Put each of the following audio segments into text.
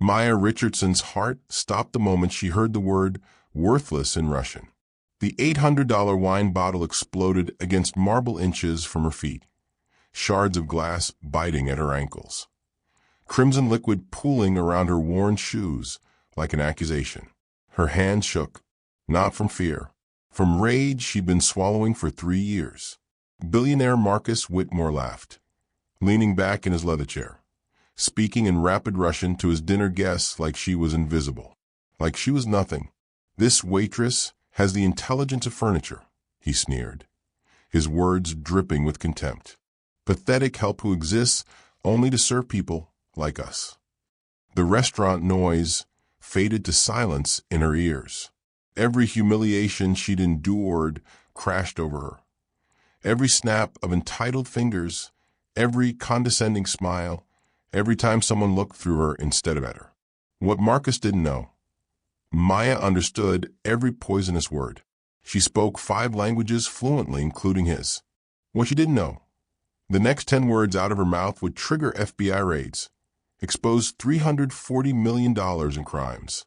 Maya Richardson's heart stopped the moment she heard the word worthless in Russian. The $800 wine bottle exploded against marble inches from her feet, shards of glass biting at her ankles. Crimson liquid pooling around her worn shoes like an accusation. Her hand shook, not from fear, from rage she'd been swallowing for 3 years. Billionaire Marcus Whitmore laughed, leaning back in his leather chair, speaking in rapid Russian to his dinner guests like she was invisible, like she was nothing. "This waitress has the intelligence of furniture," he sneered, his words dripping with contempt. "Pathetic help who exists only to serve people like us." The restaurant noise faded to silence in her ears. Every humiliation she'd endured crashed over her. Every snap of entitled fingers, every condescending smile, every time someone looked through her instead of at her. What Marcus didn't know, Maya understood every poisonous word. She spoke 5 languages fluently, including his. What she didn't know, the next 10 words out of her mouth would trigger FBI raids, expose $340 million in crimes,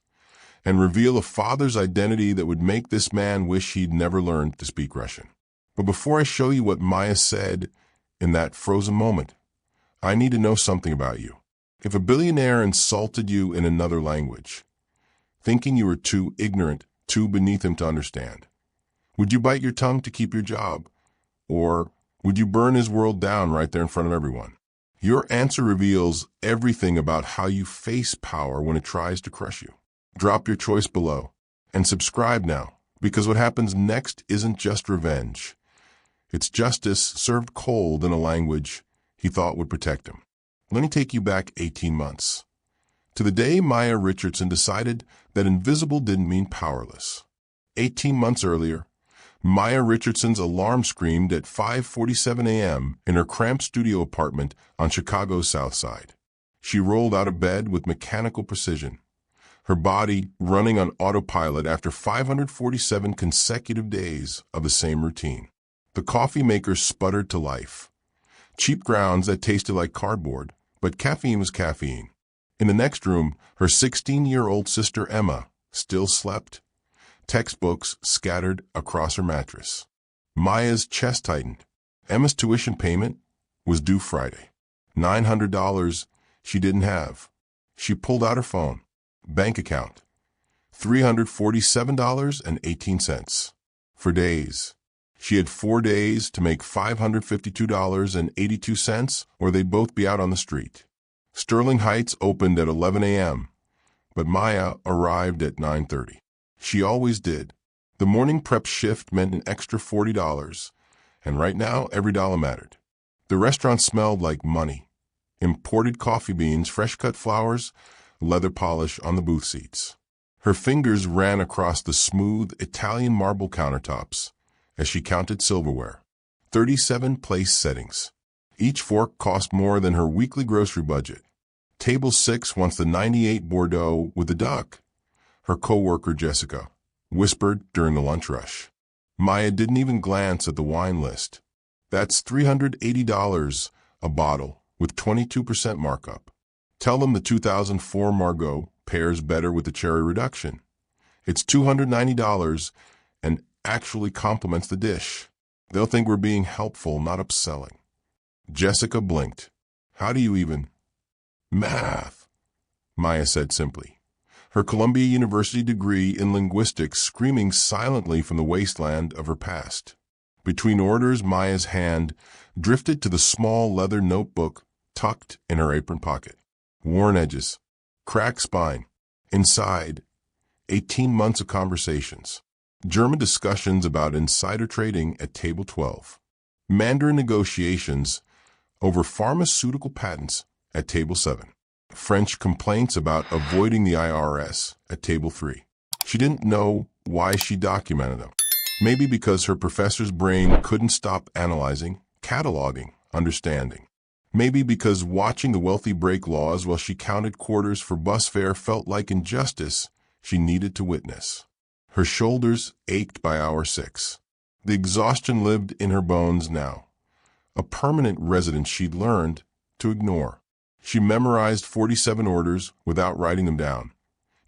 and reveal a father's identity that would make this man wish he'd never learned to speak Russian. But before I show you what Maya said in that frozen moment, I need to know something about you. If a billionaire insulted you in another language, thinking you were too ignorant, too beneath him to understand, would you bite your tongue to keep your job? Or would you burn his world down right there in front of everyone? Your answer reveals everything about how you face power when it tries to crush you. Drop your choice below and subscribe now, because what happens next isn't just revenge. It's justice served cold in a language he thought would protect him. Let me take you back 18 months, to the day Maya Richardson decided that invisible didn't mean powerless. 18 months earlier, Maya Richardson's alarm screamed at 5:47 a.m. in her cramped studio apartment on Chicago's South Side. She rolled out of bed with mechanical precision, her body running on autopilot after 547 consecutive days of the same routine. The coffee maker sputtered to life. Cheap grounds that tasted like cardboard, but caffeine was caffeine. In the next room, her 16-year-old sister Emma still slept, textbooks scattered across her mattress. Maya's chest tightened. Emma's tuition payment was due Friday. $900 she didn't have. She pulled out her phone. Bank account, $347.18. For days. She had 4 days to make $552.82, or they'd both be out on the street. Sterling Heights opened at 11 a.m., but Maya arrived at 9:30. She always did. The morning prep shift meant an extra $40, and right now every dollar mattered. The restaurant smelled like money. Imported coffee beans, fresh-cut flowers, leather polish on the booth seats. Her fingers ran across the smooth Italian marble countertops as she counted silverware. 37 place settings. Each fork cost more than her weekly grocery budget. Table 6 wants the '98 Bordeaux with the duck, her coworker Jessica whispered during the lunch rush. Maya didn't even glance at the wine list. That's $380 a bottle with 22% markup. Tell them the 2004 Margaux pairs better with the cherry reduction. It's $290 and actually complements the dish. They'll think we're being helpful, not upselling. Jessica blinked. How do you even? Math, Maya said simply, her Columbia University degree in linguistics screaming silently from the wasteland of her past. Between orders, Maya's hand drifted to the small leather notebook tucked in her apron pocket. Worn edges, cracked spine. Inside, 18 months of conversations. German discussions about insider trading at table 12. Mandarin negotiations over pharmaceutical patents at table 7. French complaints about avoiding the IRS at table 3. She didn't know why she documented them. Maybe because her professor's brain couldn't stop analyzing, cataloging, understanding. Maybe because watching the wealthy break laws while she counted quarters for bus fare felt like injustice she needed to witness. Her shoulders ached by hour 6. The exhaustion lived in her bones now, a permanent residence she'd learned to ignore. She memorized 47 orders without writing them down,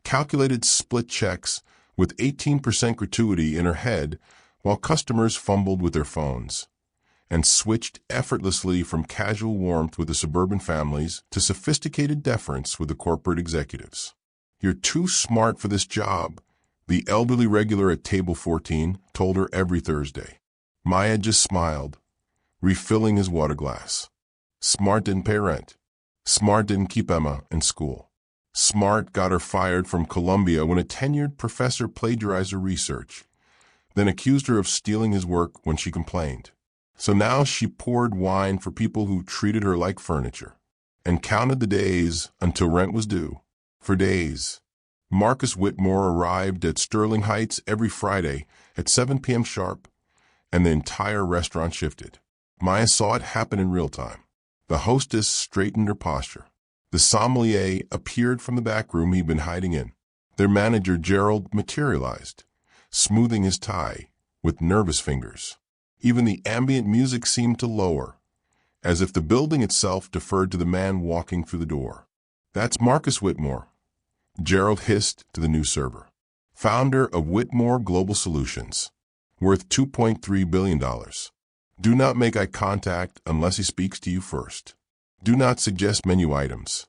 calculated split checks with 18% gratuity in her head while customers fumbled with their phones, and switched effortlessly from casual warmth with the suburban families to sophisticated deference with the corporate executives. "You're too smart for this job," the elderly regular at table 14 told her every Thursday. Maya just smiled, refilling his water glass. Smart didn't pay rent. Smart didn't keep Emma in school. Smart got her fired from Columbia when a tenured professor plagiarized her research, then accused her of stealing his work when she complained. So now she poured wine for people who treated her like furniture, and counted the days until rent was due. For days. Marcus Whitmore arrived at Sterling Heights every Friday at 7 p.m. sharp, and the entire restaurant shifted. Maya saw it happen in real time. The hostess straightened her posture. The sommelier appeared from the back room he'd been hiding in. Their manager, Gerald, materialized, smoothing his tie with nervous fingers. Even the ambient music seemed to lower, as if the building itself deferred to the man walking through the door. "That's Marcus Whitmore," Gerald hissed to the new server. "Founder of Whitmore Global Solutions, worth $2.3 billion. Do not make eye contact unless he speaks to you first. Do not suggest menu items.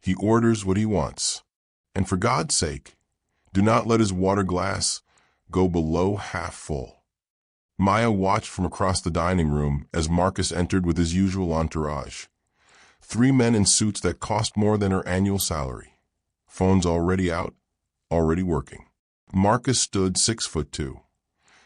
He orders what he wants. And for God's sake, do not let his water glass go below half full." Maya watched from across the dining room as Marcus entered with his usual entourage. 3 men in suits that cost more than her annual salary. Phones already out, already working. Marcus stood 6'2",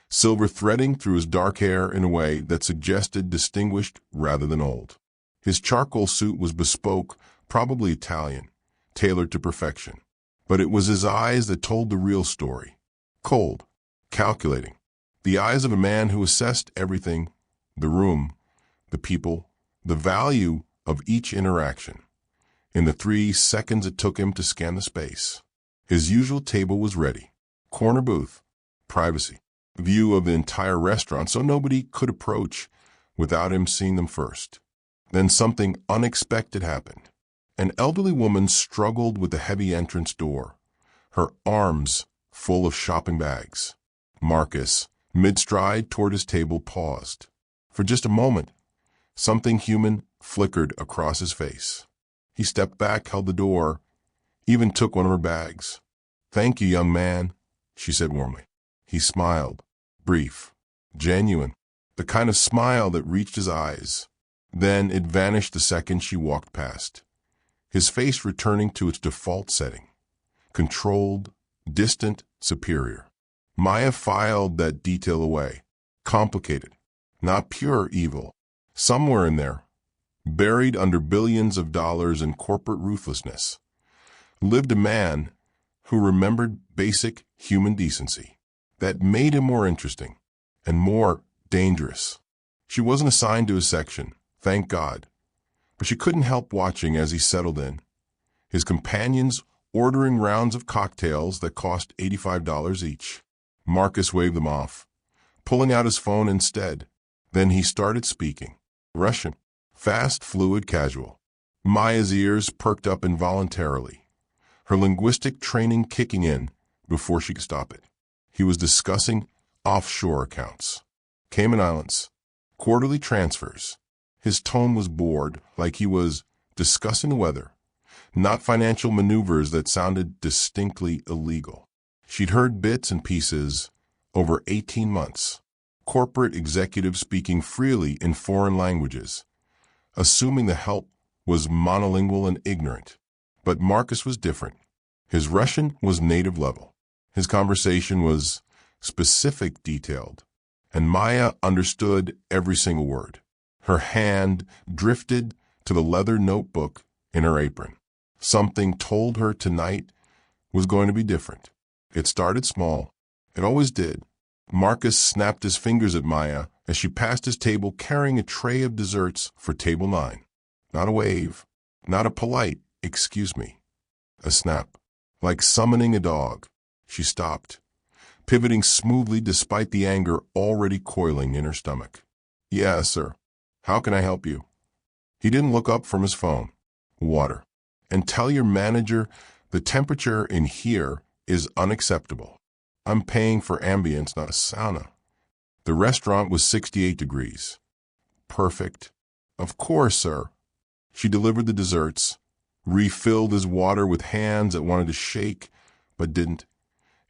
silver threading through his dark hair in a way that suggested distinguished rather than old. His charcoal suit was bespoke, probably Italian, tailored to perfection. But it was his eyes that told the real story. Cold, calculating. The eyes of a man who assessed everything, the room, the people, the value of each interaction, in the 3 seconds it took him to scan the space. His usual table was ready. Corner booth, privacy, view of the entire restaurant so nobody could approach without him seeing them first. Then something unexpected happened. An elderly woman struggled with the heavy entrance door, her arms full of shopping bags. Marcus, mid-stride toward his table, paused. For just a moment, something human flickered across his face. He stepped back, held the door, even took one of her bags. "Thank you, young man," she said warmly. He smiled, brief, genuine, the kind of smile that reached his eyes. Then it vanished the second she walked past, his face returning to its default setting, controlled, distant, superior. Maya filed that detail away. Complicated, not pure evil. Somewhere in there, buried under billions of dollars in corporate ruthlessness, lived a man who remembered basic human decency. That made him more interesting and more dangerous. She wasn't assigned to a section, thank God, but she couldn't help watching as he settled in, his companions ordering rounds of cocktails that cost $85 each. Marcus waved them off, pulling out his phone instead. Then he started speaking. Russian. Fast, fluid, casual. Maya's ears perked up involuntarily, her linguistic training kicking in before she could stop it. He was discussing offshore accounts, Cayman Islands, quarterly transfers. His tone was bored, like he was discussing the weather, not financial maneuvers that sounded distinctly illegal. She'd heard bits and pieces over 18 months, corporate executives speaking freely in foreign languages, assuming the help was monolingual and ignorant. But Marcus was different. His Russian was native level. His conversation was specific, detailed, and Maya understood every single word. Her hand drifted to the leather notebook in her apron. Something told her tonight was going to be different. It started small. It always did. Marcus snapped his fingers at Maya as she passed his table carrying a tray of desserts for table 9. Not a wave, not a polite, "Excuse me." A snap. Like summoning a dog. She stopped, pivoting smoothly despite the anger already coiling in her stomach. "Yeah, sir. How can I help you?" He didn't look up from his phone. water. And tell your manager the temperature in here is unacceptable. I'm paying for ambience, not a sauna. The restaurant was 68 degrees. Perfect. Of course, sir. She delivered the desserts, refilled his water with hands that wanted to shake but didn't,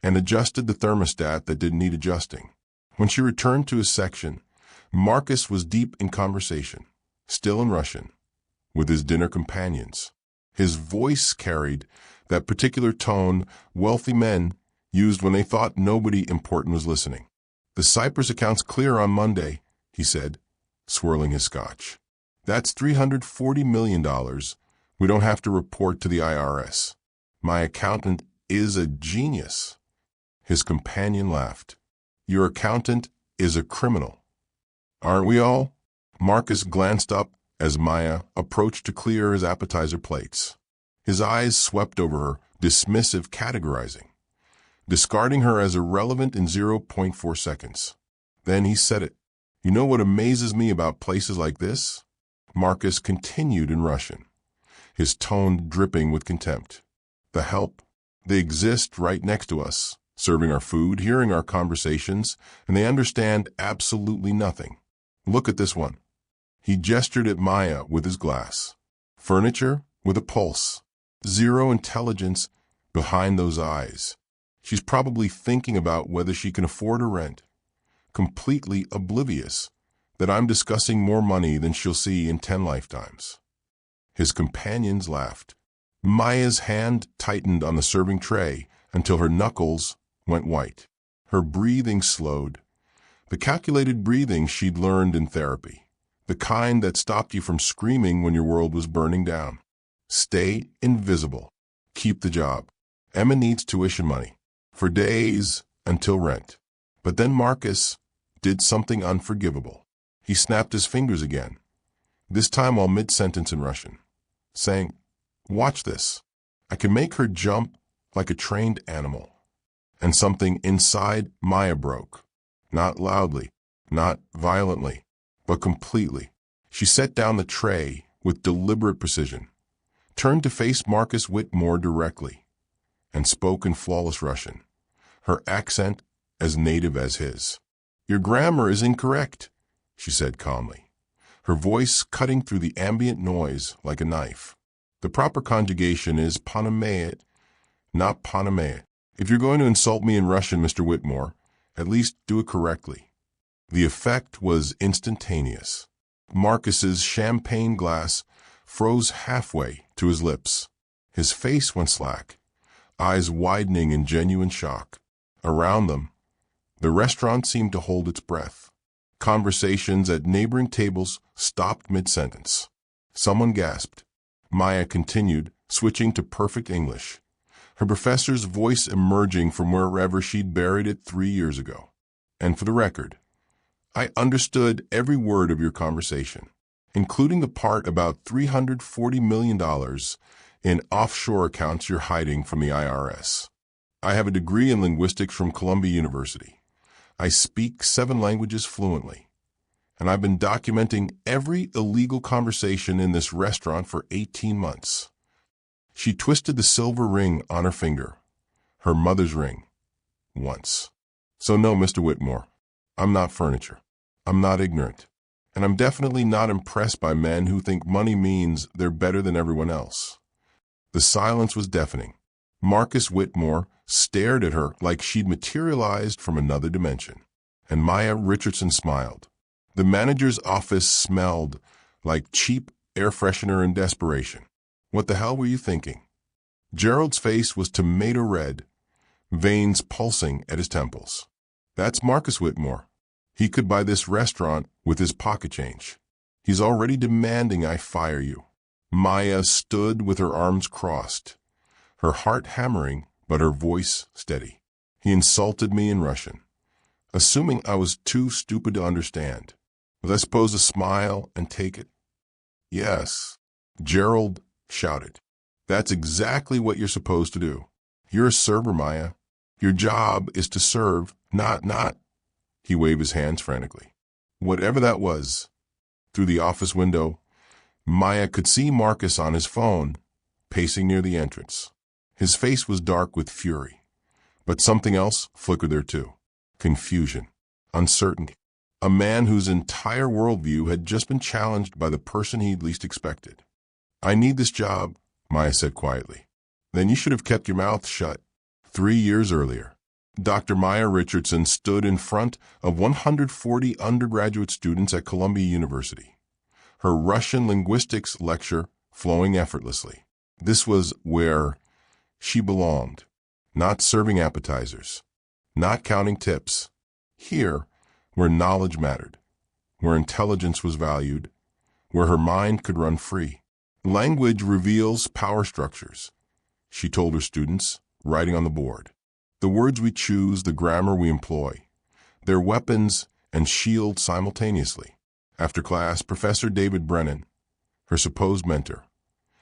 and adjusted the thermostat that didn't need adjusting. When she returned to his section, Marcus was deep in conversation, still in Russian, with his dinner companions. His voice carried that particular tone wealthy men used when they thought nobody important was listening. The Cyprus account's clear on Monday, he said, swirling his scotch. That's $340 million. We don't have to report to the IRS. My accountant is a genius. His companion laughed. Your accountant is a criminal. Aren't we all? Marcus glanced up as Maya approached to clear his appetizer plates. His eyes swept over her, dismissive, categorizing, discarding her as irrelevant in 0.4 seconds. Then he said it. You know what amazes me about places like this? Marcus continued in Russian, his tone dripping with contempt. The help. They exist right next to us, serving our food, hearing our conversations, and they understand absolutely nothing. Look at this one. He gestured at Maya with his glass. Furniture with a pulse. Zero intelligence behind those eyes. She's probably thinking about whether she can afford a rent, completely oblivious that I'm discussing more money than she'll see in 10 lifetimes. His companions laughed. Maya's hand tightened on the serving tray until her knuckles went white. Her breathing slowed. The calculated breathing she'd learned in therapy. The kind that stopped you from screaming when your world was burning down. Stay invisible. Keep the job. Emma needs tuition money. For days until rent. But then Marcus did something unforgivable. He snapped his fingers again, this time while mid-sentence in Russian, saying, Watch this. I can make her jump like a trained animal. And something inside Maya broke. Not loudly, not violently, but completely. She set down the tray with deliberate precision, turned to face Marcus Whitmore directly, and spoke in flawless Russian, her accent as native as his. Your grammar is incorrect, she said calmly, her voice cutting through the ambient noise like a knife. The proper conjugation is Panamait, not Panamait. If you're going to insult me in Russian, Mr. Whitmore, at least do it correctly. The effect was instantaneous. Marcus's champagne glass froze halfway to his lips. His face went slack, eyes widening in genuine shock. Around them, the restaurant seemed to hold its breath. Conversations at neighboring tables stopped mid-sentence. Someone gasped. Maya continued, switching to perfect English, her professor's voice emerging from wherever she'd buried it 3 years ago. And for the record, I understood every word of your conversation, including the part about $340 million in offshore accounts you're hiding from the IRS. I have a degree in linguistics from Columbia University. I speak 7 languages fluently, and I've been documenting every illegal conversation in this restaurant for 18 months. She twisted the silver ring on her finger, her mother's ring, once. So no, Mr. Whitmore, I'm not furniture. I'm not ignorant. And I'm definitely not impressed by men who think money means they're better than everyone else. The silence was deafening. Marcus Whitmore stared at her like she'd materialized from another dimension. And Maya Richardson smiled. The manager's office smelled like cheap air freshener in desperation. What the hell were you thinking? Gerald's face was tomato red, veins pulsing at his temples. That's Marcus Whitmore. He could buy this restaurant with his pocket change. He's already demanding I fire you. Maya stood with her arms crossed, her heart hammering, but her voice steady. He insulted me in Russian, assuming I was too stupid to understand. Was I supposed to smile and take it? Yes, Gerald shouted. That's exactly what you're supposed to do. You're a server, Maya. Your job is to serve, not. He waved his hands frantically. Whatever that was. Through the office window, Maya could see Marcus on his phone, pacing near the entrance. His face was dark with fury, but something else flickered there too. Confusion, uncertainty. A man whose entire worldview had just been challenged by the person he'd least expected. "I need this job," Maya said quietly. "Then you should have kept your mouth shut." 3 years earlier, Dr. Maya Richardson stood in front of 140 undergraduate students at Columbia University, her Russian linguistics lecture flowing effortlessly. This was where she belonged, not serving appetizers, not counting tips. Here, where knowledge mattered, where intelligence was valued, where her mind could run free. "Language reveals power structures," she told her students, writing on the board. "The words we choose, the grammar we employ, they're weapons and shields simultaneously." After class, Professor David Brennan, her supposed mentor,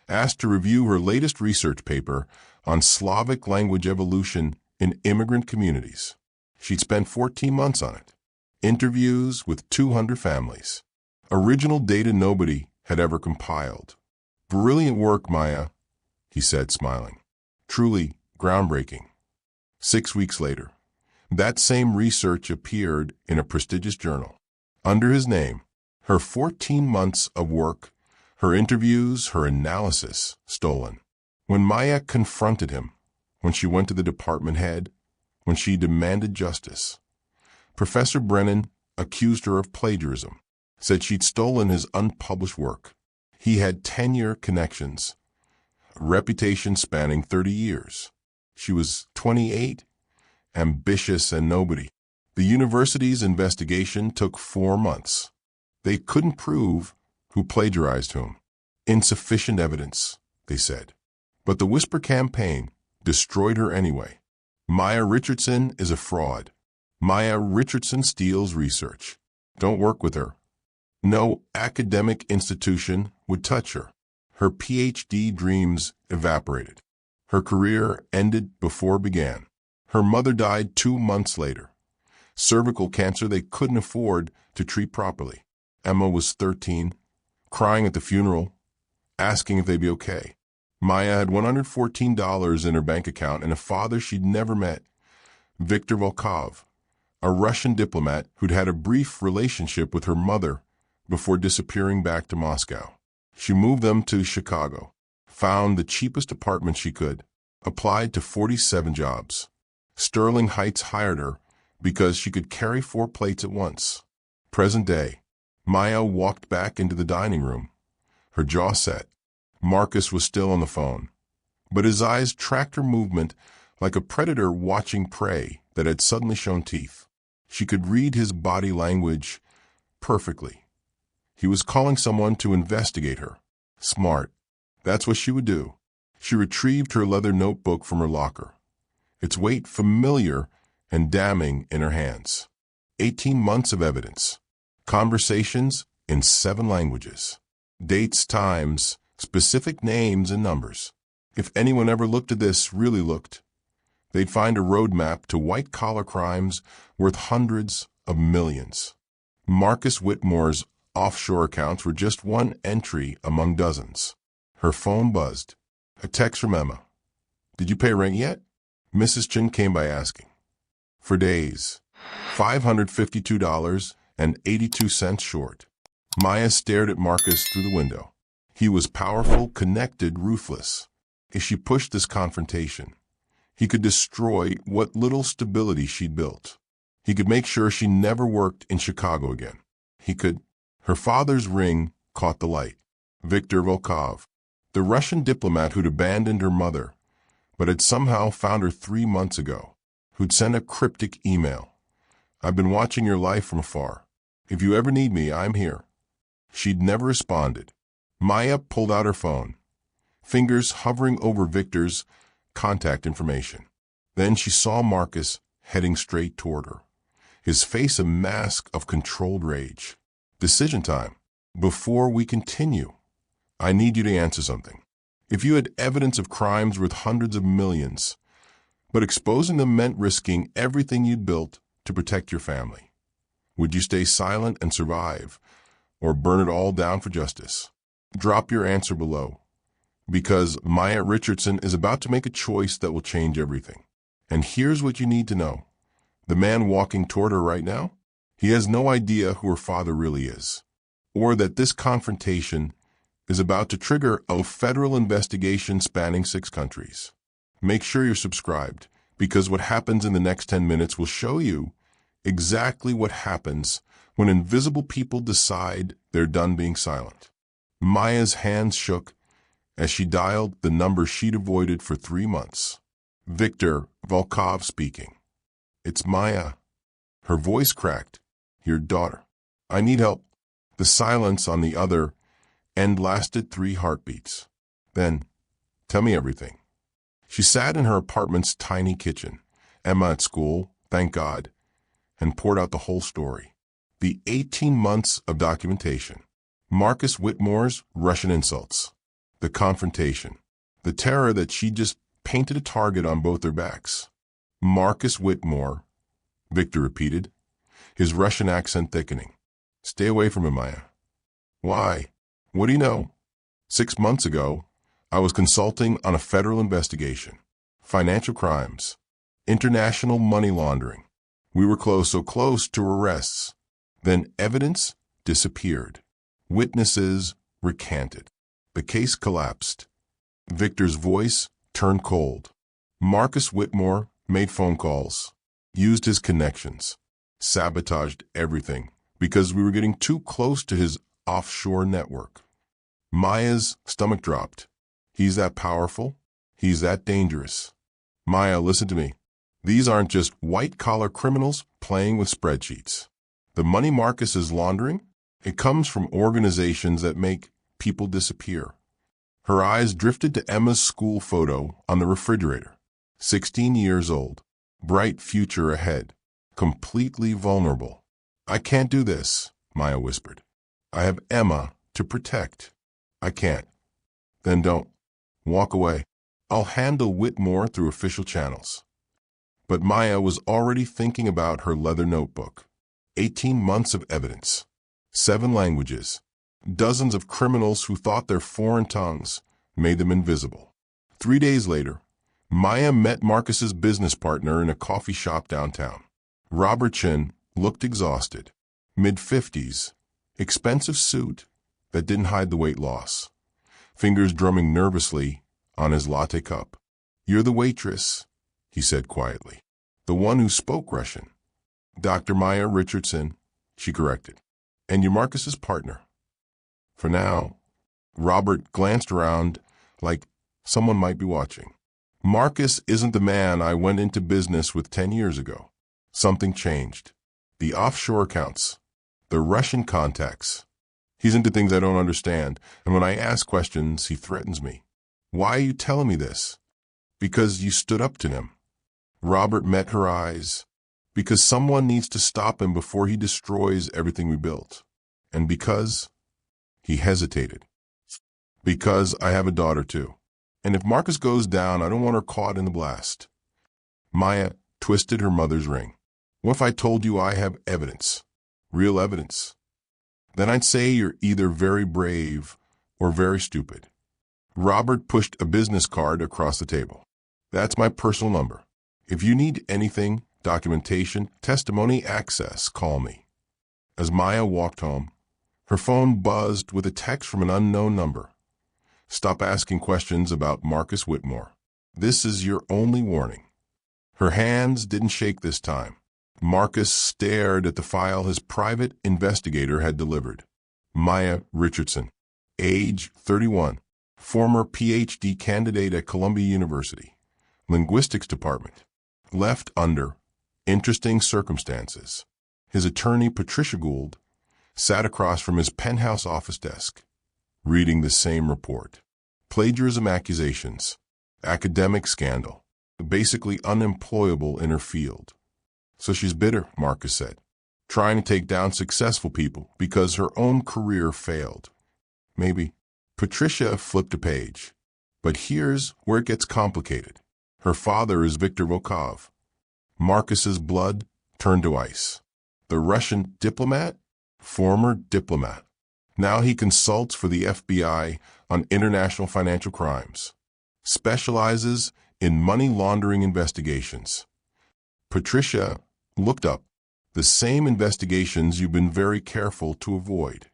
asked to review her latest research paper on Slavic language evolution in immigrant communities. She'd spent 14 months on it. Interviews with 200 families. Original data nobody had ever compiled. "Brilliant work, Maya," he said, smiling. "Truly groundbreaking." 6 weeks later, that same research appeared in a prestigious journal. Under his name, her 14 months of work, her interviews, her analysis, stolen. When Maya confronted him, when she went to the department head, when she demanded justice, Professor Brennan accused her of plagiarism, said she'd stolen his unpublished work. He had tenure connections, a reputation spanning 30 years. She was 28, ambitious and nobody. The university's investigation took 4 months. They couldn't prove who plagiarized whom. Insufficient evidence, they said. But the whisper campaign destroyed her anyway. Maya Richardson is a fraud. Maya Richardson steals research. Don't work with her. No academic institution would touch her. Her PhD dreams evaporated. Her career ended before it began. Her mother died 2 months later. Cervical cancer they couldn't afford to treat properly. Emma was 13, crying at the funeral, asking if they'd be okay. Maya had $114 in her bank account and a father she'd never met, Viktor Volkov, a Russian diplomat who'd had a brief relationship with her mother before disappearing back to Moscow. She moved them to Chicago, found the cheapest apartment she could, applied to 47 jobs. Sterling Heights hired her because she could carry 4 plates at once. Present day, Maya walked back into the dining room, her jaw set. Marcus was still on the phone, but his eyes tracked her movement like a predator watching prey that had suddenly shown teeth. She could read his body language perfectly. He was calling someone to investigate her. Smart. That's what she would do. She retrieved her leather notebook from her locker, its weight familiar and damning in her hands. 18 months of evidence. Conversations in 7 languages. Dates, times, specific names and numbers. If anyone ever looked at this, really looked, they'd find a roadmap to white-collar crimes worth hundreds of millions. Marcus Whitmore's offshore accounts were just one entry among dozens. Her phone buzzed. A text from Emma. "Did you pay rent yet?" Mrs. Chin came by asking. For days, $552.82 short. Maya stared at Marcus through the window. He was powerful, connected, ruthless. If she pushed this confrontation, he could destroy what little stability she'd built. He could make sure she never worked in Chicago again. He could. Her father's ring caught the light. Viktor Volkov, the Russian diplomat who'd abandoned her mother, but had somehow found her 3 months ago, who'd sent a cryptic email. "I've been watching your life from afar. If you ever need me, I'm here." She'd never responded. Maya pulled out her phone, fingers hovering over Victor's contact information. Then she saw Marcus heading straight toward her, his face a mask of controlled rage. "Decision time. Before we continue, I need you to answer something. If you had evidence of crimes worth hundreds of millions, but exposing them meant risking everything you'd built to protect your family, would you stay silent and survive, or burn it all down for justice?" Drop your answer below, because Maya Richardson is about to make a choice that will change everything. And here's what you need to know. The man walking toward her right now, he has no idea who her father really is, or that this confrontation is about to trigger a federal investigation spanning 6 countries. Make sure you're subscribed, because what happens in the next 10 minutes will show you exactly what happens when invisible people decide they're done being silent. Maya's hands shook as she dialed the number she'd avoided for 3 months. Victor Volkov speaking. It's Maya. Her voice cracked. Your daughter. I need help. The silence on the other end lasted 3 heartbeats. Then, tell me everything. She sat in her apartment's tiny kitchen, Emma at school, thank God, and poured out the whole story. The 18 months of documentation. Marcus Whitmore's Russian insults. The confrontation. The terror that she just painted a target on both their backs. Marcus Whitmore, Victor repeated, his Russian accent thickening. Stay away from him, Maya. Why? What do you know? 6 months ago, I was consulting on a federal investigation. Financial crimes. International money laundering. We were close, so close to arrests. Then evidence disappeared. Witnesses recanted. The case collapsed. Victor's voice turned cold. Marcus Whitmore made phone calls, used his connections, sabotaged everything because we were getting too close to his offshore network. Maya's stomach dropped. He's that powerful. He's that dangerous. Maya, listen to me. These aren't just white-collar criminals playing with spreadsheets. The money Marcus is laundering, it comes from organizations that make people disappear. Her eyes drifted to Emma's school photo on the refrigerator. 16 years old, bright future ahead, completely vulnerable. I can't do this, Maya whispered. I have Emma to protect. I can't. Then don't. Walk away. I'll handle Whitmore through official channels. But Maya was already thinking about her leather notebook. 18 months of evidence. 7 languages. Dozens of criminals who thought their foreign tongues made them invisible. 3 days later, Maya met Marcus's business partner in a coffee shop downtown. Robert Chin looked exhausted. Mid-50s, expensive suit that didn't hide the weight loss. Fingers drumming nervously on his latte cup. You're the waitress, he said quietly. The one who spoke Russian. Dr. Maya Richardson, she corrected. And you're Marcus's partner. For now, Robert glanced around like someone might be watching. Marcus isn't the man I went into business with 10 years ago. Something changed. The offshore accounts. The Russian contacts. He's into things I don't understand, and when I ask questions, he threatens me. Why are you telling me this? Because you stood up to him. Robert met her eyes. Because someone needs to stop him before he destroys everything we built. And because he hesitated. Because I have a daughter too. And if Marcus goes down, I don't want her caught in the blast. Maya twisted her mother's ring. What if I told you I have evidence? Real evidence? Then I'd say you're either very brave or very stupid. Robert pushed a business card across the table. That's my personal number. If you need anything, documentation, testimony, access, call me. As Maya walked home, her phone buzzed with a text from an unknown number. Stop asking questions about Marcus Whitmore. This is your only warning. Her hands didn't shake this time. Marcus stared at the file his private investigator had delivered. Maya Richardson, age 31, former PhD candidate at Columbia University, linguistics department, left under interesting circumstances. His attorney, Patricia Gould, sat across from his penthouse office desk, reading the same report. Plagiarism accusations, academic scandal, basically unemployable in her field. So she's bitter, Marcus said, trying to take down successful people because her own career failed. Maybe. Patricia flipped a page. But here's where it gets complicated. Her father is Victor Volkov. Marcus's blood turned to ice. The Russian diplomat? Former diplomat. Now he consults for the FBI on international financial crimes, specializes in money laundering investigations. Patricia looked up. The same investigations you've been very careful to avoid.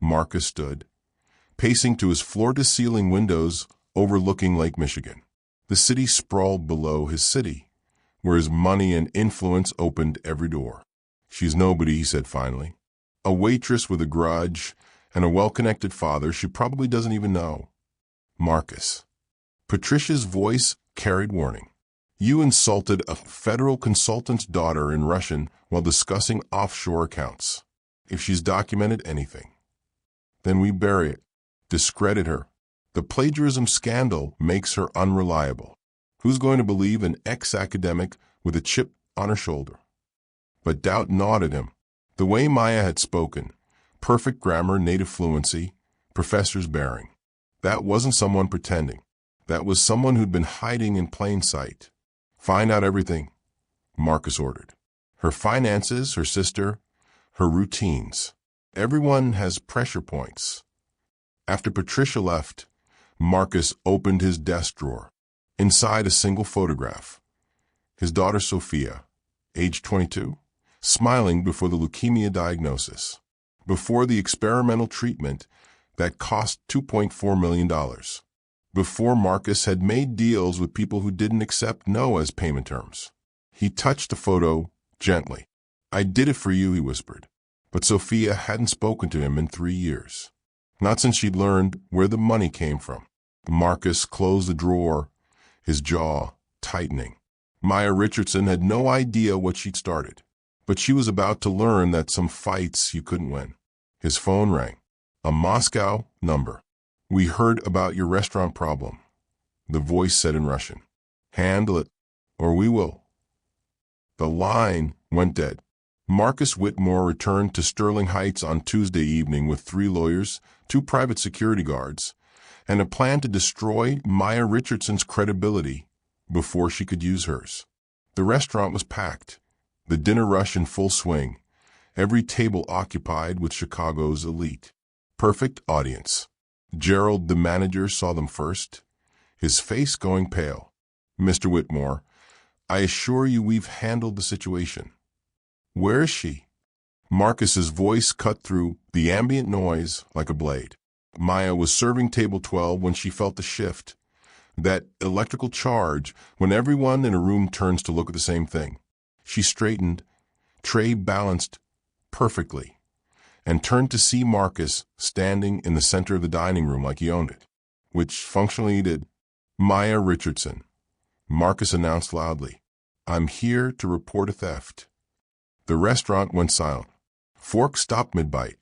Marcus stood, pacing to his floor-to-ceiling windows overlooking Lake Michigan. The city sprawled below his city, where his money and influence opened every door. She's nobody, he said finally. A waitress with a grudge and a well-connected father she probably doesn't even know. Marcus. Patricia's voice carried warning. You insulted a federal consultant's daughter in Russian while discussing offshore accounts. If she's documented anything, then we bury it, discredit her. The plagiarism scandal makes her unreliable. Who's going to believe an ex-academic with a chip on her shoulder? But doubt gnawed at him. The way Maya had spoken, perfect grammar, native fluency, professor's bearing. That wasn't someone pretending. That was someone who'd been hiding in plain sight. Find out everything, Marcus ordered. Her finances, her sister, her routines. Everyone has pressure points. After Patricia left, Marcus opened his desk drawer. Inside, a single photograph. His daughter Sophia, age 22, smiling before the leukemia diagnosis, before the experimental treatment that cost $2.4 million, before Marcus had made deals with people who didn't accept no as payment terms. He touched the photo gently. I did it for you, he whispered. But Sophia hadn't spoken to him in 3 years. Not since she'd learned where the money came from. Marcus closed the drawer, his jaw tightening. Maya Richardson had no idea what she'd started, but she was about to learn that some fights you couldn't win. His phone rang. A Moscow number. We heard about your restaurant problem, the voice said in Russian. Handle it, or we will. The line went dead. Marcus Whitmore returned to Sterling Heights on Tuesday evening with 3 lawyers, 2 private security guards, and a plan to destroy Maya Richardson's credibility before she could use hers. The restaurant was packed, the dinner rush in full swing, every table occupied with Chicago's elite. Perfect audience. Gerald, the manager, saw them first, his face going pale. Mr. Whitmore, I assure you we've handled the situation. Where is she? Marcus's voice cut through the ambient noise like a blade. Maya was serving table 12 when she felt the shift, that electrical charge when everyone in a room turns to look at the same thing. She straightened, tray balanced perfectly, and turned to see Marcus standing in the center of the dining room like he owned it, which functionally he did. Maya Richardson, Marcus announced loudly. I'm here to report a theft. The restaurant went silent. Forks stopped mid-bite.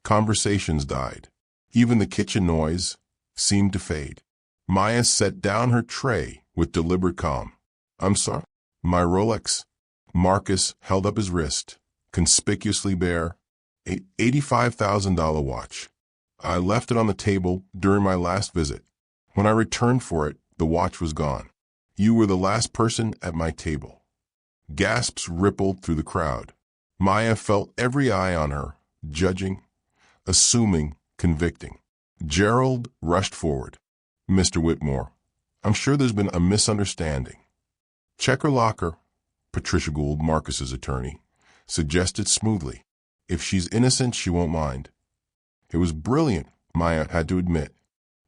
Conversations died. Even the kitchen noise seemed to fade. Maya set down her tray with deliberate calm. I'm sorry. My Rolex. Marcus held up his wrist, conspicuously bare, a $85,000 watch. I left it on the table during my last visit. When I returned for it, the watch was gone. You were the last person at my table. Gasps rippled through the crowd. Maya felt every eye on her, judging, assuming, convicting. Gerald rushed forward. Mr. Whitmore, I'm sure there's been a misunderstanding. Check her locker, Patricia Gould, Marcus's attorney, suggested smoothly. If she's innocent, she won't mind. It was brilliant, Maya had to admit.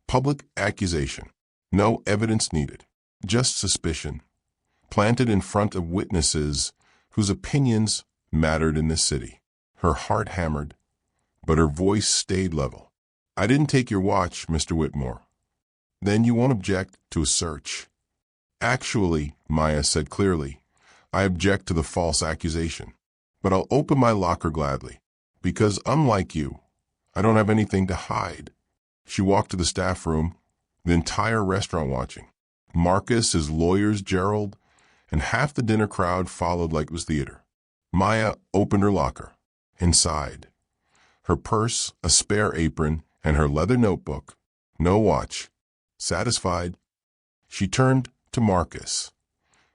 Public accusation. No evidence needed. Just suspicion. Planted in front of witnesses whose opinions mattered in this city. Her heart hammered, but her voice stayed level. I didn't take your watch, Mr. Whitmore. Then you won't object to a search. Actually, Maya said clearly, I object to the false accusation. But I'll open my locker gladly, because unlike you, I don't have anything to hide. She walked to the staff room, the entire restaurant watching. Marcus, his lawyers, Gerald, and half the dinner crowd followed like it was theater. Maya opened her locker. Inside, her purse, a spare apron, and her leather notebook. No watch. Satisfied, she turned to Marcus,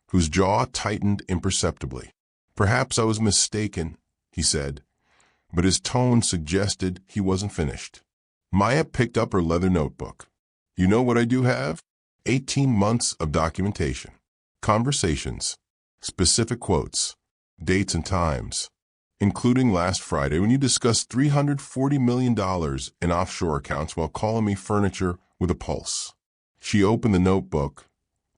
whose jaw tightened imperceptibly. Perhaps I was mistaken, he said, but his tone suggested he wasn't finished. Maya picked up her leather notebook. You know what I do have? 18 months of documentation, conversations, specific quotes, dates and times, including last Friday when you discussed $340 million in offshore accounts while calling me furniture with a pulse. She opened the notebook,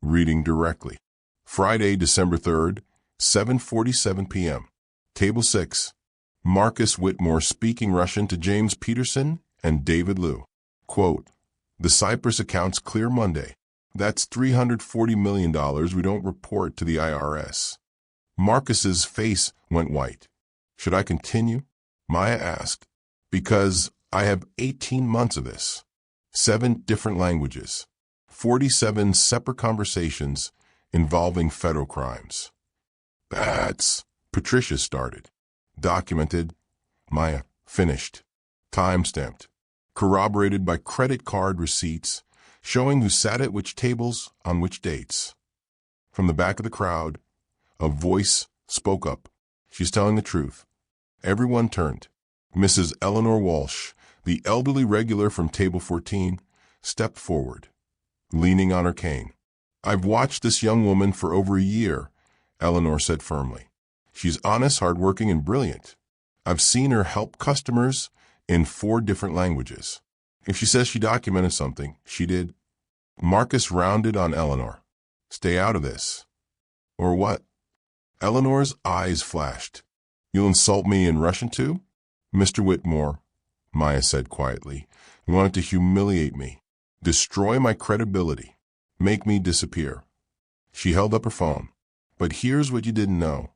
reading directly. Friday, December 3rd, 7:47 p.m. Table 6. Marcus Whitmore speaking Russian to James Peterson and David Liu. Quote, the Cyprus accounts clear Monday. That's $340 million we don't report to the IRS. Marcus's face went white. Should I continue? Maya asked. Because I have 18 months of this. 7 different languages. 47 separate conversations involving federal crimes. That's... Patricia started. Documented. Maya finished. Time-stamped. Corroborated by credit card receipts showing who sat at which tables on which dates. From the back of the crowd, a voice spoke up. She's telling the truth. Everyone turned. Mrs. Eleanor Walsh, the elderly regular from table 14, stepped forward, leaning on her cane. I've watched this young woman for over a year, Eleanor said firmly. She's honest, hardworking, and brilliant. I've seen her help customers in 4 different languages. If she says she documented something, she did. Marcus rounded on Eleanor. Stay out of this. Or what? Eleanor's eyes flashed. You'll insult me in Russian too? Mr. Whitmore, Maya said quietly, you wanted to humiliate me, destroy my credibility, make me disappear. She held up her phone. But here's what you didn't know.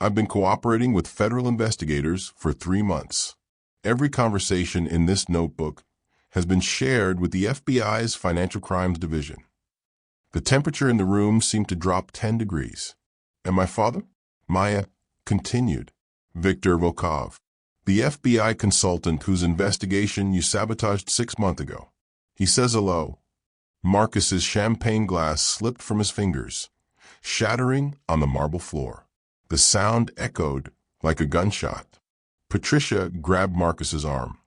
I've been cooperating with federal investigators for 3 months. Every conversation in this notebook has been shared with the FBI's Financial Crimes Division. The temperature in the room seemed to drop 10 degrees. And my father? Maya continued. Viktor Volkov, the FBI consultant whose investigation you sabotaged 6 months ago. He says hello. Marcus's champagne glass slipped from his fingers, shattering on the marble floor. The sound echoed like a gunshot. Patricia grabbed Marcus's arm,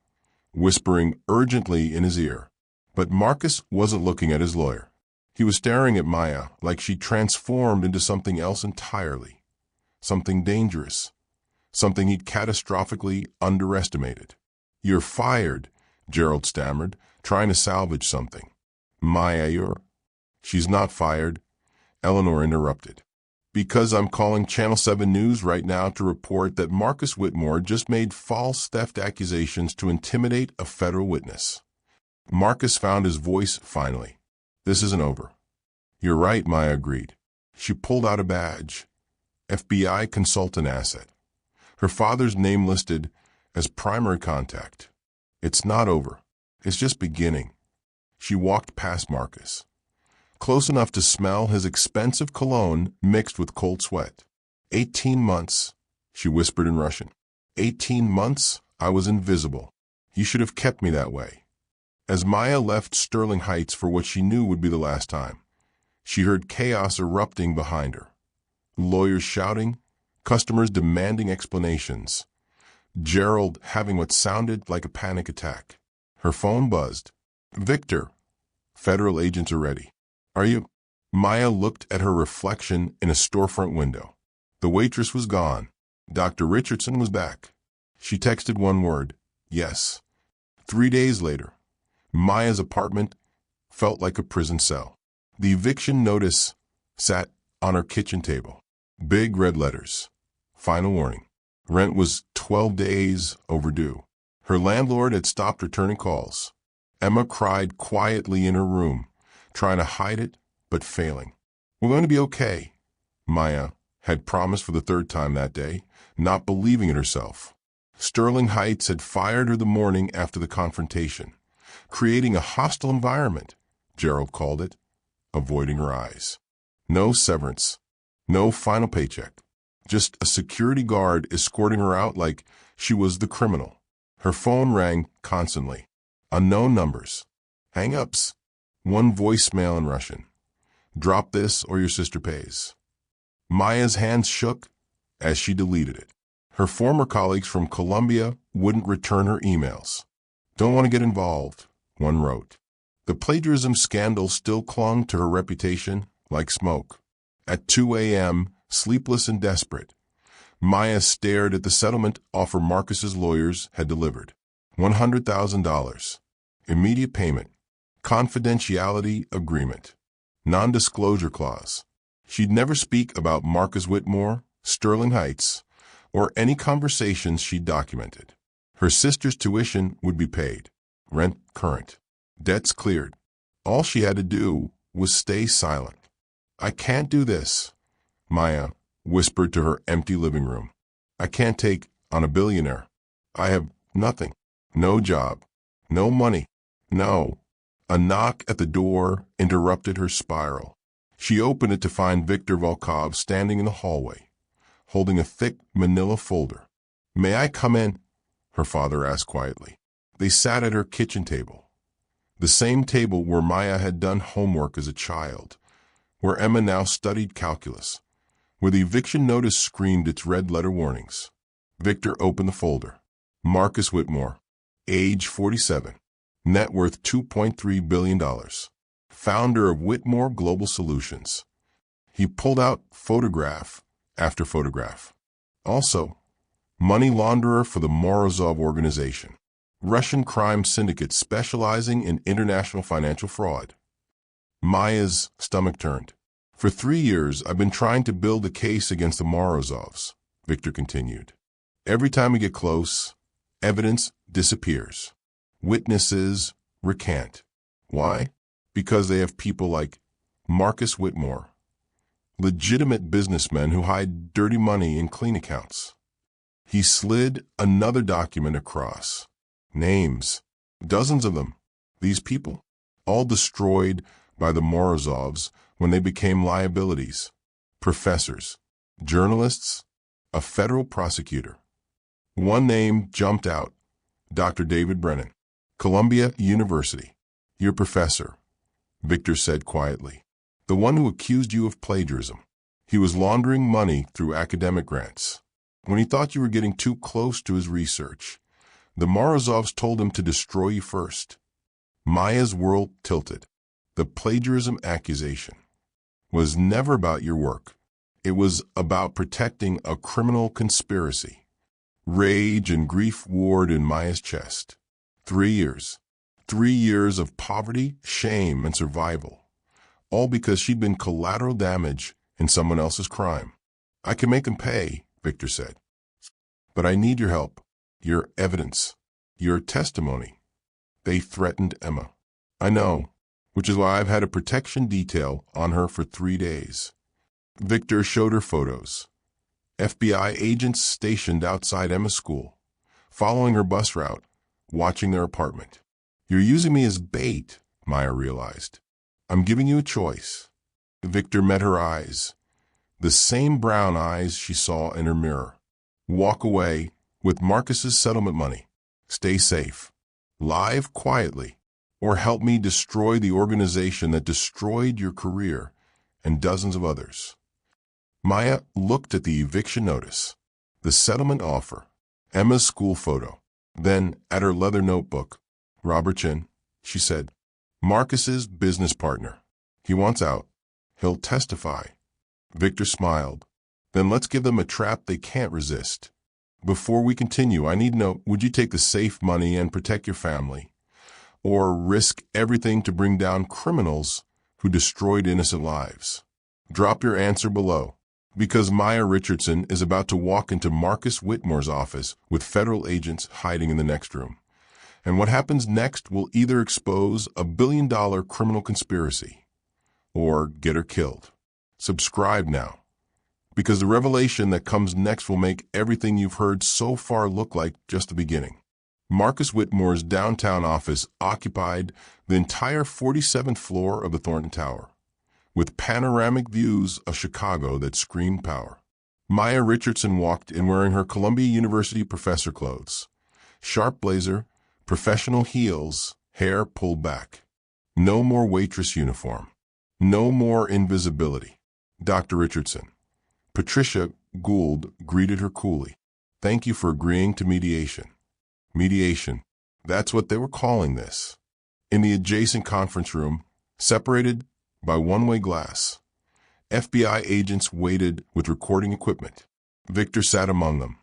whispering urgently in his ear. But Marcus wasn't looking at his lawyer. He was staring at Maya like she'd transformed into something else entirely. Something dangerous. Something he'd catastrophically underestimated. You're fired, Gerald stammered, trying to salvage something. Maya, you're... She's not fired, Eleanor interrupted. Because I'm calling Channel 7 News right now to report that Marcus Whitmore just made false theft accusations to intimidate a federal witness. Marcus found his voice finally. This isn't over. You're right, Maya agreed. She pulled out a badge. FBI consultant asset. Her father's name listed as primary contact. It's not over. It's just beginning. She walked past Marcus, close enough to smell his expensive cologne mixed with cold sweat. 18 months, she whispered in Russian. 18 months, I was invisible. You should have kept me that way. As Maya left Sterling Heights for what she knew would be the last time, she heard chaos erupting behind her. Lawyers shouting, customers demanding explanations. Gerald having what sounded like a panic attack. Her phone buzzed. Victor, federal agents are ready. Are you? Maya looked at her reflection in a storefront window. The waitress was gone. Dr. Richardson was back. She texted one word, yes. 3 days later, Maya's apartment felt like a prison cell. The eviction notice sat on her kitchen table. Big red letters. Final warning. Rent was 12 days overdue. Her landlord had stopped returning calls. Emma cried quietly in her room, trying to hide it, but failing. We're going to be okay, Maya had promised for the 3rd time that day, not believing in herself. Sterling Heights had fired her the morning after the confrontation, creating a hostile environment, Gerald called it, avoiding her eyes. No severance, no final paycheck, just a security guard escorting her out like she was the criminal. Her phone rang constantly. Unknown numbers. Hang-ups. One voicemail in Russian. Drop this or your sister pays. Maya's hands shook as she deleted it. Her former colleagues from Columbia wouldn't return her emails. Don't want to get involved, one wrote. The plagiarism scandal still clung to her reputation like smoke. At 2 a.m., sleepless and desperate, Maya stared at the settlement offer Marcus's lawyers had delivered. $100,000. Immediate payment. Confidentiality agreement. Non-disclosure clause. She'd never speak about Marcus Whitmore, Sterling Heights, or any conversations she'd documented. Her sister's tuition would be paid. Rent current. Debts cleared. All she had to do was stay silent. I can't do this, Maya whispered to her empty living room. I can't take on a billionaire. I have nothing. No job. No money. No. A knock at the door interrupted her spiral. She opened it to find Viktor Volkov standing in the hallway, holding a thick manila folder. May I come in? Her father asked quietly. They sat at her kitchen table, the same table where Maya had done homework as a child, where Emma now studied calculus, where the eviction notice screamed its red-letter warnings. Victor opened the folder. Marcus Whitmore, age 47, net worth $2.3 billion, founder of Whitmore Global Solutions. He pulled out photograph after photograph. Also, money launderer for the Morozov organization, Russian crime syndicate specializing in international financial fraud. Maya's stomach turned. For 3 years, I've been trying to build a case against the Morozovs, Victor continued. Every time we get close, evidence disappears. Witnesses recant. Why? Because they have people like Marcus Whitmore, legitimate businessmen who hide dirty money in clean accounts. He slid another document across. Names. Dozens of them. These people. All destroyed by the Morozovs when they became liabilities. Professors. Journalists. A federal prosecutor. One name jumped out. Dr. David Brennan. Columbia University. Your professor, Victor said quietly. The one who accused you of plagiarism. He was laundering money through academic grants. When he thought you were getting too close to his research, the Morozovs told him to destroy you first. Maya's world tilted. The plagiarism accusation was never about your work. It was about protecting a criminal conspiracy. Rage and grief warred in Maya's chest. 3 years. 3 years of poverty, shame, and survival. All because she'd been collateral damage in someone else's crime. I can make them pay, Victor said. But I need your help, your evidence, your testimony. They threatened Emma. I know, which is why I've had a protection detail on her for 3 days. Victor showed her photos. FBI agents stationed outside Emma's school, following her bus route, watching their apartment. You're using me as bait, Maya realized. I'm giving you a choice. Victor met her eyes, the same brown eyes she saw in her mirror. Walk away with Marcus's settlement money. Stay safe. Live quietly. Or help me destroy the organization that destroyed your career and dozens of others. Maya looked at the eviction notice, the settlement offer, Emma's school photo, then at her leather notebook. Robert Chin, she said. Marcus's business partner. He wants out. He'll testify. Victor smiled. Then let's give them a trap they can't resist. Before we continue, I need to know, would you take the safe money and protect your family? Or risk everything to bring down criminals who destroyed innocent lives? Drop your answer below, because Maya Richardson is about to walk into Marcus Whitmore's office with federal agents hiding in the next room. And what happens next will either expose a billion-dollar criminal conspiracy or get her killed. Subscribe now, because the revelation that comes next will make everything you've heard so far look like just the beginning. Marcus Whitmore's downtown office occupied the entire 47th floor of the Thornton Tower, with panoramic views of Chicago that screamed power. Maya Richardson walked in wearing her Columbia University professor clothes, sharp blazer, professional heels, hair pulled back. No more waitress uniform. No more invisibility. Dr. Richardson. Patricia Gould greeted her coolly. Thank you for agreeing to mediation. Mediation. That's what they were calling this. In the adjacent conference room, separated by one-way glass, FBI agents waited with recording equipment. Victor sat among them,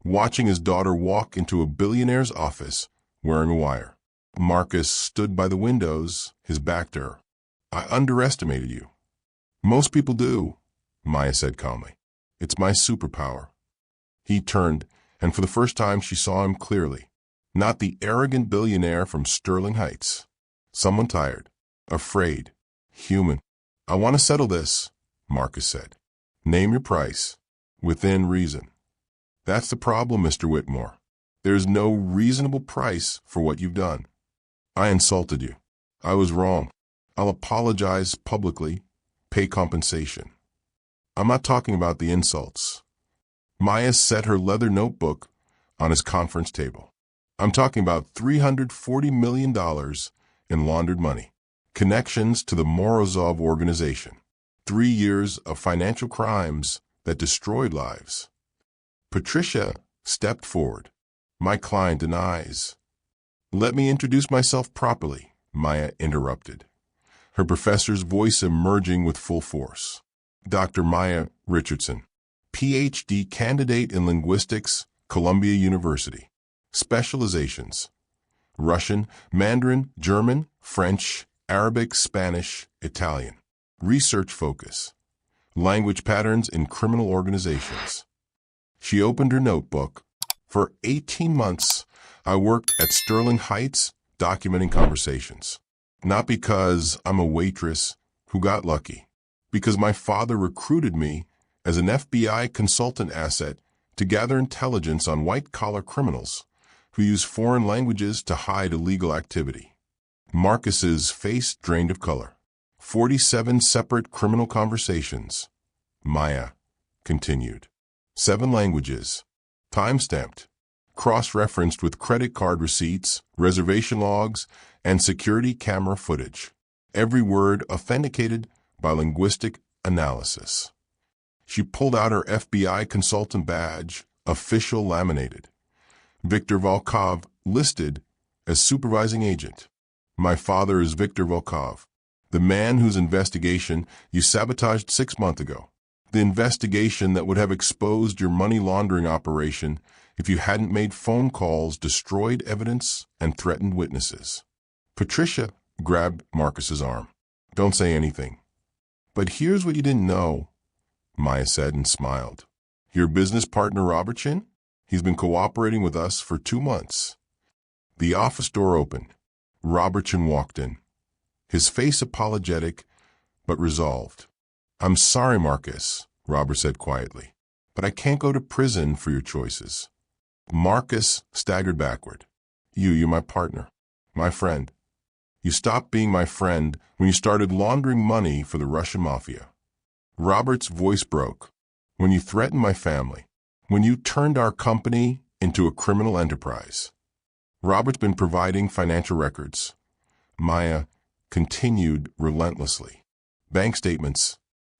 watching his daughter walk into a billionaire's office wearing a wire. Marcus stood by the windows, his back to her. I underestimated you. Most people do, Maya said calmly. It's my superpower. He turned, and for the first time she saw him clearly. Not the arrogant billionaire from Sterling Heights. Someone tired, afraid, human. I want to settle this, Marcus said. Name your price, within reason. That's the problem, Mr. Whitmore. There's no reasonable price for what you've done. I insulted you. I was wrong. I'll apologize publicly, pay compensation. I'm not talking about the insults. Maya set her leather notebook on his conference table. I'm talking about $340 million in laundered money, connections to the Morozov organization, 3 years of financial crimes that destroyed lives. Patricia stepped forward. My client denies. Let me introduce myself properly, Maya interrupted, her professor's voice emerging with full force. Dr. Maya Richardson, Ph.D. candidate in linguistics, Columbia University. Specializations: Russian, Mandarin, German, French, Arabic, Spanish, Italian. Research focus: language patterns in criminal organizations. She opened her notebook. For 18 months, I worked at Sterling Heights documenting conversations. Not because I'm a waitress who got lucky. Because my father recruited me as an FBI consultant asset to gather intelligence on white-collar criminals who use foreign languages to hide illegal activity. Marcus's face drained of color. 47 separate criminal conversations. Maya continued. 7 languages. Time-stamped. Cross-referenced with credit card receipts, reservation logs, and security camera footage. Every word authenticated by linguistic analysis. She pulled out her FBI consultant badge, official laminated. Victor Volkov listed as supervising agent. My father is Victor Volkov, the man whose investigation you sabotaged 6 months ago. The investigation that would have exposed your money laundering operation if you hadn't made phone calls, destroyed evidence, and threatened witnesses. Patricia grabbed Marcus's arm. Don't say anything. But here's what you didn't know, Maya said and smiled. Your business partner, Robertson? He's been cooperating with us for 2 months. The office door opened. Robertson walked in, his face apologetic but resolved. I'm sorry, Marcus, Robert said quietly, but I can't go to prison for your choices. Marcus staggered backward. You're my partner, my friend. You stopped being my friend when you started laundering money for the Russian mafia. Robert's voice broke. When you threatened my family, when you turned our company into a criminal enterprise. Robert's been providing financial records. Maya continued relentlessly. Bank statements,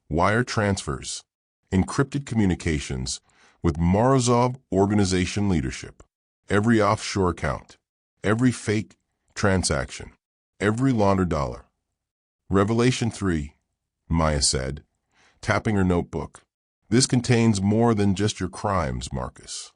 wire transfers, encrypted communications with Morozov organization leadership. Every offshore account, every fake transaction, every laundered dollar. Revelation 3, Maya said, tapping her notebook. This contains more than just your crimes, Marcus.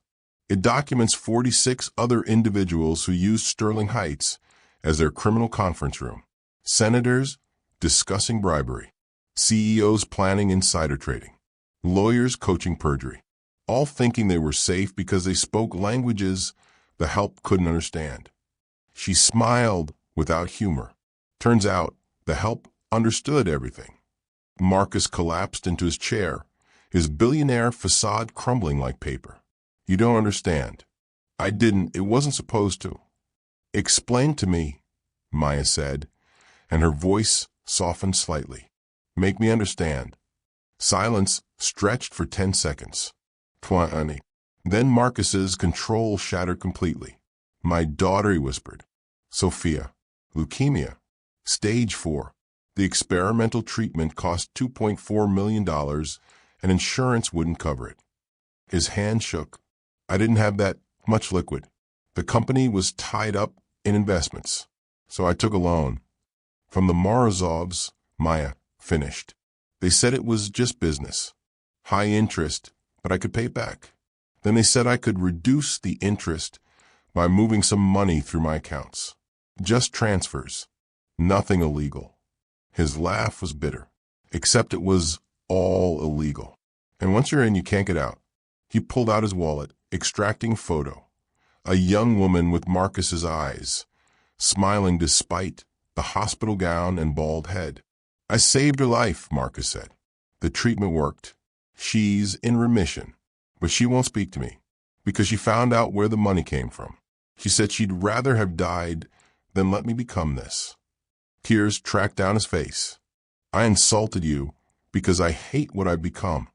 It documents 46 other individuals who used Sterling Heights as their criminal conference room. Senators discussing bribery. CEOs planning insider trading. Lawyers coaching perjury. All thinking they were safe because they spoke languages the help couldn't understand. She smiled without humor. Turns out the help understood everything. Marcus collapsed into his chair, his billionaire facade crumbling like paper. You don't understand. I didn't. It wasn't supposed to. Explain to me, Maya said, and her voice softened slightly. Make me understand. Silence stretched for 10 seconds. 20. Then Marcus's control shattered completely. My daughter, he whispered. Sophia. Leukemia. Stage 4. The experimental treatment cost $2.4 million, and insurance wouldn't cover it. His hand shook. I didn't have that much liquid. The company was tied up in investments, so I took a loan. From the Morozovs, Maya finished. They said it was just business. High interest, but I could pay back. Then they said I could reduce the interest by moving some money through my accounts. Just transfers. Nothing illegal. His laugh was bitter, except it was all illegal. And once you're in, you can't get out. He pulled out his wallet, extracting a photo. A young woman with Marcus's eyes, smiling despite the hospital gown and bald head. I saved her life, Marcus said. The treatment worked. She's in remission, but she won't speak to me because she found out where the money came from. She said she'd rather have died than let me become this. Tears tracked down his face. I insulted you because I hate what I've become.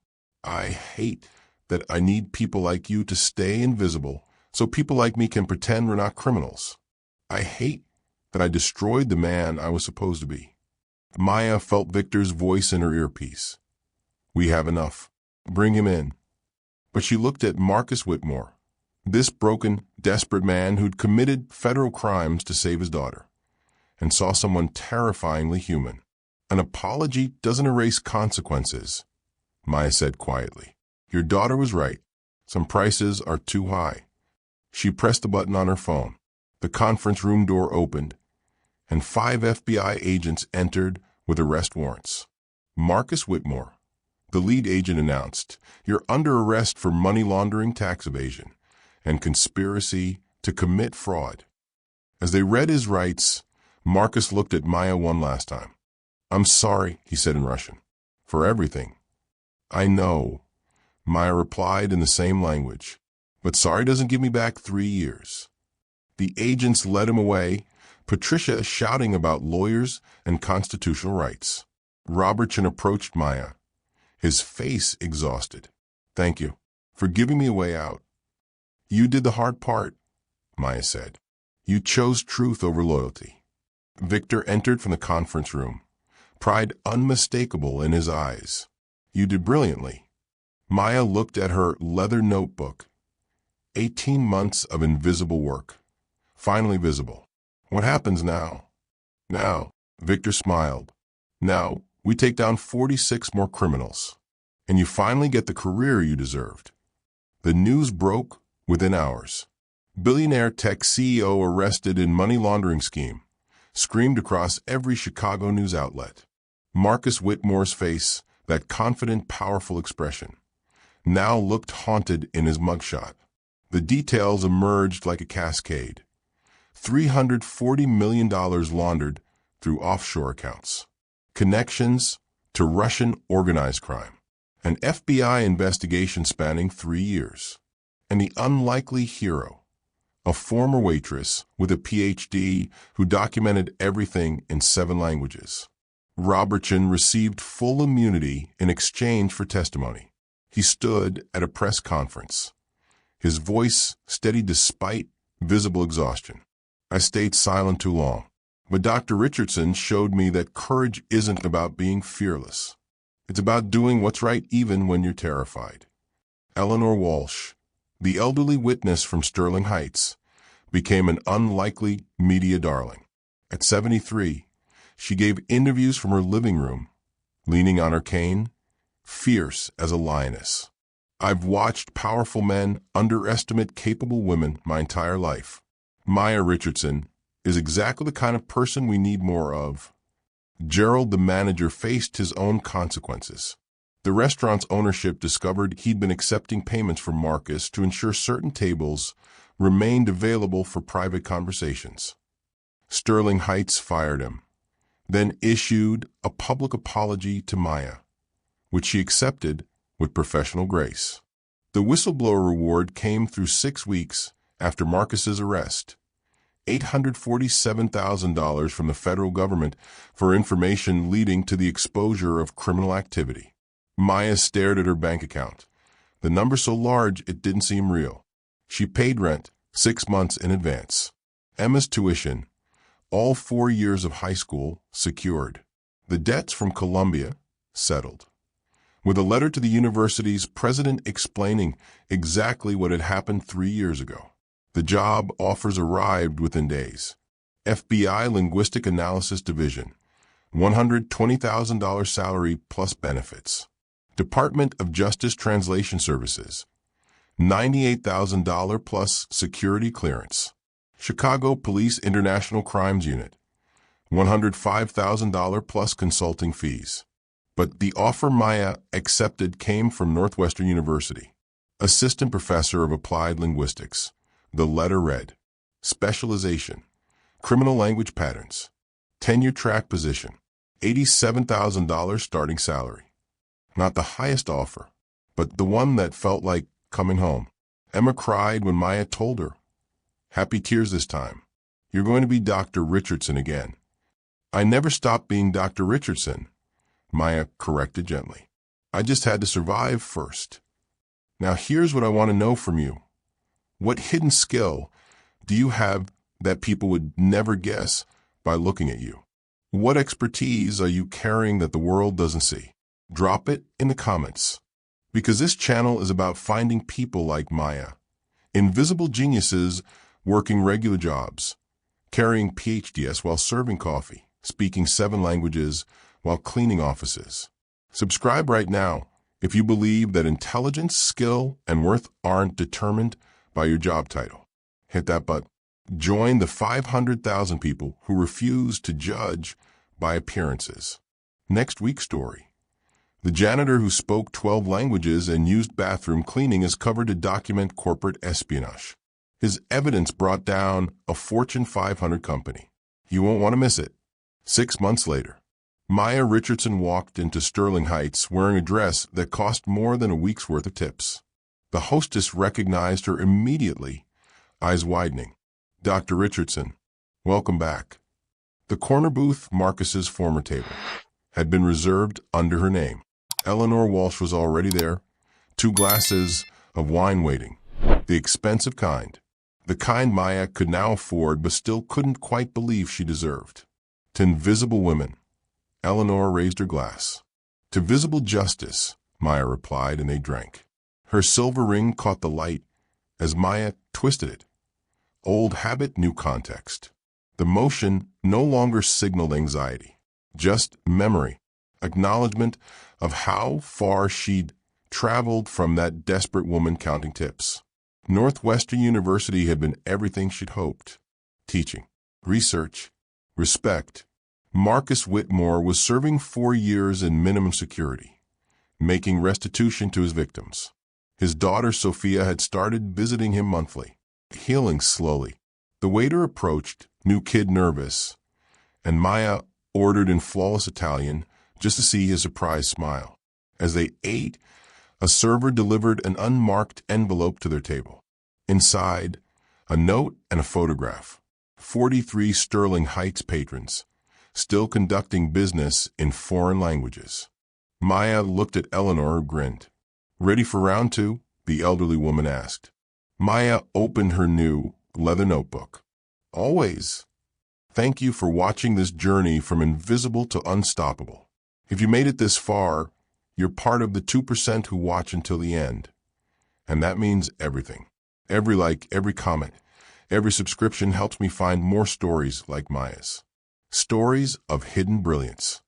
I hate that I need people like you to stay invisible so people like me can pretend we're not criminals. I hate that I destroyed the man I was supposed to be. Maya felt Victor's voice in her earpiece. We have enough. Bring him in. But she looked at Marcus Whitmore, this broken, desperate man who'd committed federal crimes to save his daughter, and saw someone terrifyingly human. An apology doesn't erase consequences, Maya said quietly. Your daughter was right. Some prices are too high. She pressed a button on her phone. The conference room door opened, and 5 FBI agents entered with arrest warrants. Marcus Whitmore, the lead agent, announced, "You're under arrest for money laundering, tax evasion, and conspiracy to commit fraud." As they read his rights, Marcus looked at Maya one last time. I'm sorry, he said in Russian, for everything. I know, Maya replied in the same language, but sorry doesn't give me back 3 years. The agents led him away, Patricia shouting about lawyers and constitutional rights. Robertson approached Maya, his face exhausted. Thank you for giving me a way out. You did the hard part, Maya said. You chose truth over loyalty. Victor entered from the conference room, pride unmistakable in his eyes. You did brilliantly. Maya looked at her leather notebook. 18 months of invisible work. Finally visible. What happens now? Now, Victor smiled. Now, we take down 46 more criminals. And you finally get the career you deserved. The news broke within hours. Billionaire tech CEO arrested in money laundering scheme. Screamed across every Chicago news outlet. Marcus Whitmore's face, that confident, powerful expression, now looked haunted in his mugshot. The details emerged like a cascade. $340 million laundered through offshore accounts. Connections to Russian organized crime. An FBI investigation spanning 3 years. And the unlikely hero, a former waitress with a PhD who documented everything in 7 languages. Robertson received full immunity in exchange for testimony. He stood at a press conference, his voice steady despite visible exhaustion. I stayed silent too long, but Dr. Richardson showed me that courage isn't about being fearless. It's about doing what's right even when you're terrified. Eleanor Walsh, the elderly witness from Sterling Heights, became an unlikely media darling. At 73, she gave interviews from her living room, leaning on her cane, fierce as a lioness. I've watched powerful men underestimate capable women my entire life. Maya Richardson is exactly the kind of person we need more of. Gerald, the manager, faced his own consequences. The restaurant's ownership discovered he'd been accepting payments from Marcus to ensure certain tables remained available for private conversations. Sterling Heights fired him, then issued a public apology to Maya, which she accepted with professional grace. The whistleblower reward came through 6 weeks after Marcus's arrest. $847,000 from the federal government for information leading to the exposure of criminal activity. Maya stared at her bank account, the number so large it didn't seem real. She paid rent 6 months in advance. Emma's tuition, all 4 years of high school, secured. The debts from Columbia, settled. with a letter to the university's president explaining exactly what had happened 3 years ago. The job offers arrived within days. FBI Linguistic Analysis Division, $120,000 salary plus benefits. Department of Justice Translation Services, $98,000 plus security clearance. Chicago Police International Crimes Unit, $105,000 plus consulting fees. But the offer Maya accepted came from Northwestern University. Assistant Professor of Applied Linguistics. The letter read, Specialization, Criminal Language Patterns, Tenure Track Position, $87,000 starting salary. Not the highest offer, but the one that felt like coming home. Emma cried when Maya told her. Happy tears this time. You're going to be Dr. Richardson again. I never stopped being Dr. Richardson, Maya corrected gently. I just had to survive first. Now here's what I want to know from you. What hidden skill do you have that people would never guess by looking at you? What expertise are you carrying that the world doesn't see? Drop it in the comments. Because this channel is about finding people like Maya, invisible geniuses working regular jobs, carrying PhDs while serving coffee, speaking 7 languages while cleaning offices. Subscribe right now if you believe that intelligence, skill, and worth aren't determined by your job title. Hit that button. Join the 500,000 people who refuse to judge by appearances. Next week's story. The janitor who spoke 12 languages and used bathroom cleaning is covered to document corporate espionage. His evidence brought down a Fortune 500 company. You won't want to miss it. 6 months later, Maya Richardson walked into Sterling Heights wearing a dress that cost more than a week's worth of tips. The hostess recognized her immediately, eyes widening. Dr. Richardson, welcome back. The corner booth, Marcus's former table, had been reserved under her name. Eleanor Walsh was already there, 2 glasses of wine waiting, the expensive kind, the kind Maya could now afford but still couldn't quite believe she deserved. To invisible women, Eleanor raised her glass. To visible justice, Maya replied, and they drank. Her silver ring caught the light as Maya twisted it. Old habit, new context. The motion no longer signaled anxiety, just memory, acknowledgement of how far she'd traveled from that desperate woman counting tips. Northwestern University had been everything she'd hoped. Teaching, research, respect. Marcus Whitmore was serving 4 years in minimum security, making restitution to his victims. His daughter Sophia had started visiting him monthly, healing slowly. The waiter approached, new kid nervous, and Maya ordered in flawless Italian just to see his surprised smile. As they ate, a server delivered an unmarked envelope to their table. Inside, a note and a photograph. 43 Sterling Heights patrons, still conducting business in foreign languages. Maya looked at Eleanor, who grinned. Ready for round 2? The elderly woman asked. Maya opened her new leather notebook. Always. Thank you for watching this journey from invisible to unstoppable. If you made it this far, you're part of the 2% who watch until the end. And that means everything. Every like, every comment, every subscription helps me find more stories like Maya's. Stories of hidden brilliance.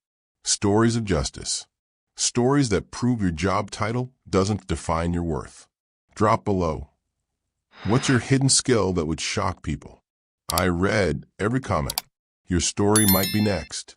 Stories of justice. Stories that prove your job title doesn't define your worth. Drop below. What's your hidden skill that would shock people? I read every comment. Your story might be next.